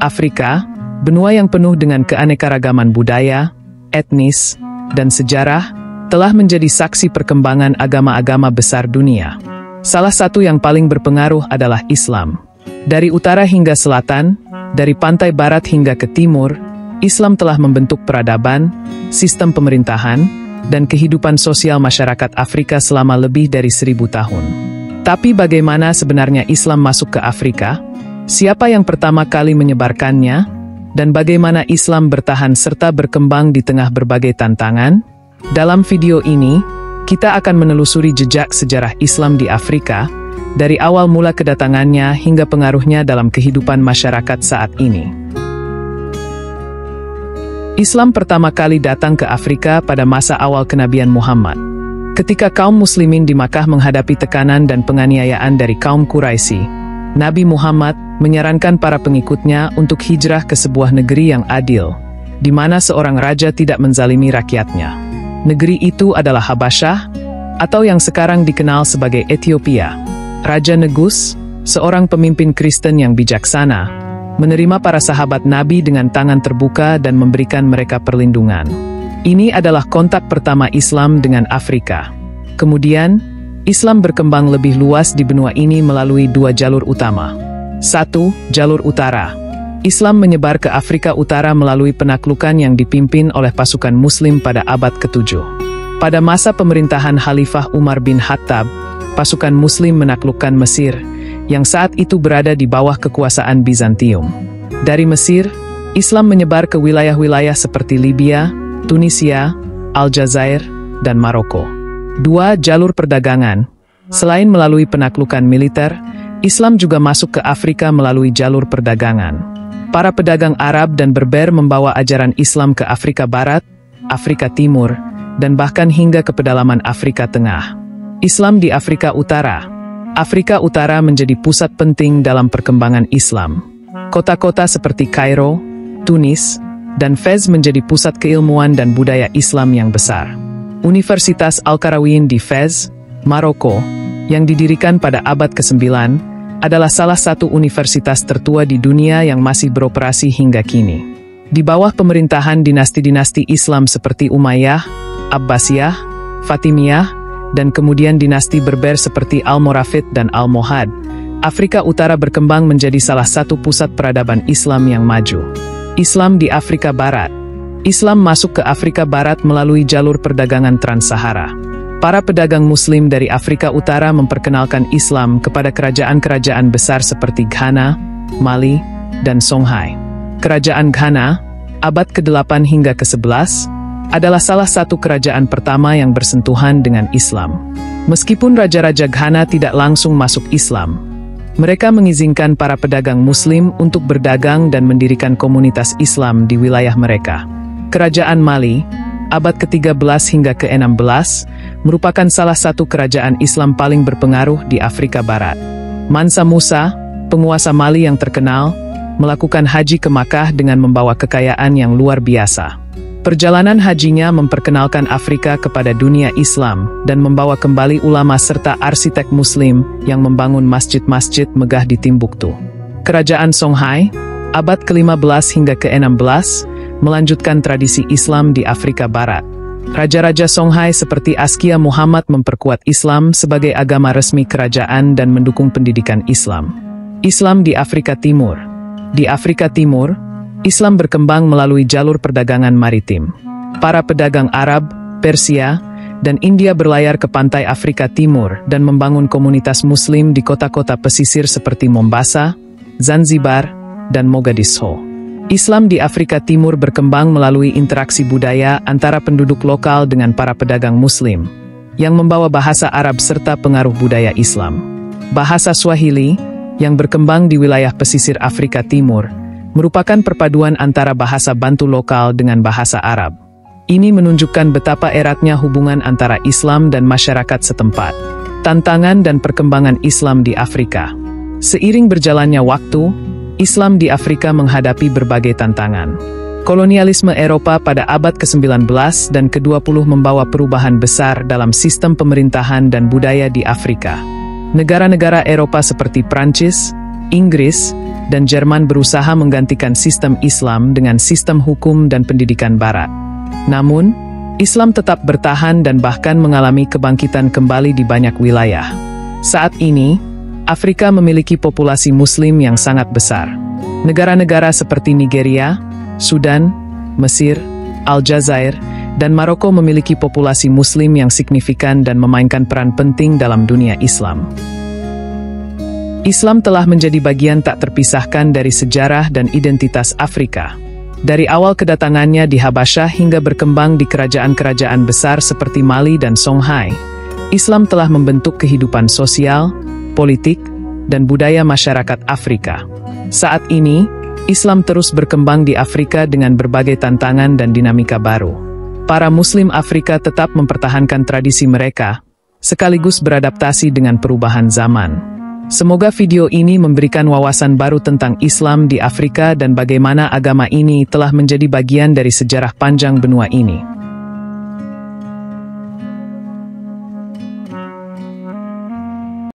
Afrika, benua yang penuh dengan keanekaragaman budaya, etnis, dan sejarah, telah menjadi saksi perkembangan agama-agama besar dunia. Salah satu yang paling berpengaruh adalah Islam. Dari utara hingga selatan, dari pantai barat hingga ke timur, Islam telah membentuk peradaban, sistem pemerintahan, dan kehidupan sosial masyarakat Afrika selama lebih dari 1000 tahun. Tapi bagaimana sebenarnya Islam masuk ke Afrika? Siapa yang pertama kali menyebarkannya? Dan bagaimana Islam bertahan serta berkembang di tengah berbagai tantangan? Dalam video ini, kita akan menelusuri jejak sejarah Islam di Afrika, dari awal mula kedatangannya hingga pengaruhnya dalam kehidupan masyarakat saat ini. Islam pertama kali datang ke Afrika pada masa awal kenabian Muhammad. Ketika kaum muslimin di Makkah menghadapi tekanan dan penganiayaan dari kaum Quraisy, Nabi Muhammad menyarankan para pengikutnya untuk hijrah ke sebuah negeri yang adil, di mana seorang raja tidak menzalimi rakyatnya. Negeri itu adalah Habasyah, atau yang sekarang dikenal sebagai Ethiopia. Raja Negus, seorang pemimpin Kristen yang bijaksana, menerima para sahabat Nabi dengan tangan terbuka dan memberikan mereka perlindungan. Ini adalah kontak pertama Islam dengan Afrika. Kemudian, Islam berkembang lebih luas di benua ini melalui 2 jalur utama. 1. Jalur utara. Islam menyebar ke Afrika Utara melalui penaklukan yang dipimpin oleh pasukan Muslim pada abad ke-7. Pada masa pemerintahan Khalifah Umar bin Khattab, pasukan Muslim menaklukkan Mesir, yang saat itu berada di bawah kekuasaan Bizantium. Dari Mesir, Islam menyebar ke wilayah-wilayah seperti Libya, Tunisia, Aljazair, dan Maroko. 2. Jalur perdagangan. Selain melalui penaklukan militer, Islam juga masuk ke Afrika melalui jalur perdagangan. Para pedagang Arab dan Berber membawa ajaran Islam ke Afrika Barat, Afrika Timur, dan bahkan hingga ke pedalaman Afrika Tengah. Islam di Afrika Utara. Afrika Utara menjadi pusat penting dalam perkembangan Islam. Kota-kota seperti Kairo, Tunis, dan Fez menjadi pusat keilmuan dan budaya Islam yang besar. Universitas Al-Qarawiyyin di Fez, Maroko, yang didirikan pada abad ke-9, adalah salah satu universitas tertua di dunia yang masih beroperasi hingga kini. Di bawah pemerintahan dinasti-dinasti Islam seperti Umayyah, Abbasiyah, Fatimiyah, dan kemudian dinasti Berber seperti Almoravid dan Almohad, Afrika Utara berkembang menjadi salah satu pusat peradaban Islam yang maju. Islam di Afrika Barat. Islam masuk ke Afrika Barat melalui jalur perdagangan Trans-Sahara. Para pedagang Muslim dari Afrika Utara memperkenalkan Islam kepada kerajaan-kerajaan besar seperti Ghana, Mali, dan Songhai. Kerajaan Ghana, abad ke-8 hingga ke-11, adalah salah satu kerajaan pertama yang bersentuhan dengan Islam. Meskipun raja-raja Ghana tidak langsung masuk Islam, mereka mengizinkan para pedagang Muslim untuk berdagang dan mendirikan komunitas Islam di wilayah mereka. Kerajaan Mali, abad ke-13 hingga ke-16, merupakan salah satu kerajaan Islam paling berpengaruh di Afrika Barat. Mansa Musa, penguasa Mali yang terkenal, melakukan haji ke Makkah dengan membawa kekayaan yang luar biasa. Perjalanan hajinya memperkenalkan Afrika kepada dunia Islam dan membawa kembali ulama serta arsitek Muslim yang membangun masjid-masjid megah di Timbuktu. Kerajaan Songhai, abad ke-15 hingga ke-16, melanjutkan tradisi Islam di Afrika Barat. Raja-raja Songhai seperti Askia Muhammad memperkuat Islam sebagai agama resmi kerajaan dan mendukung pendidikan Islam. Islam di Afrika Timur. Di Afrika Timur, Islam berkembang melalui jalur perdagangan maritim. Para pedagang Arab, Persia, dan India berlayar ke pantai Afrika Timur dan membangun komunitas Muslim di kota-kota pesisir seperti Mombasa, Zanzibar, dan Mogadishu. Islam di Afrika Timur berkembang melalui interaksi budaya antara penduduk lokal dengan para pedagang Muslim, yang membawa bahasa Arab serta pengaruh budaya Islam. Bahasa Swahili, yang berkembang di wilayah pesisir Afrika Timur, merupakan perpaduan antara bahasa Bantu lokal dengan bahasa Arab. Ini menunjukkan betapa eratnya hubungan antara Islam dan masyarakat setempat. Tantangan dan perkembangan Islam di Afrika. Seiring berjalannya waktu, Islam di Afrika menghadapi berbagai tantangan. Kolonialisme Eropa pada abad ke-19 dan ke-20 membawa perubahan besar dalam sistem pemerintahan dan budaya di Afrika. Negara-negara Eropa seperti Prancis, Inggris, dan Jerman berusaha menggantikan sistem Islam dengan sistem hukum dan pendidikan Barat. Namun, Islam tetap bertahan dan bahkan mengalami kebangkitan kembali di banyak wilayah. Saat ini, Afrika memiliki populasi Muslim yang sangat besar. Negara-negara seperti Nigeria, Sudan, Mesir, Aljazair, dan Maroko memiliki populasi Muslim yang signifikan dan memainkan peran penting dalam dunia Islam. Islam telah menjadi bagian tak terpisahkan dari sejarah dan identitas Afrika. Dari awal kedatangannya di Habasyah hingga berkembang di kerajaan-kerajaan besar seperti Mali dan Songhai, Islam telah membentuk kehidupan sosial, politik, dan budaya masyarakat Afrika. Saat ini, Islam terus berkembang di Afrika dengan berbagai tantangan dan dinamika baru. Para Muslim Afrika tetap mempertahankan tradisi mereka, sekaligus beradaptasi dengan perubahan zaman. Semoga video ini memberikan wawasan baru tentang Islam di Afrika dan bagaimana agama ini telah menjadi bagian dari sejarah panjang benua ini.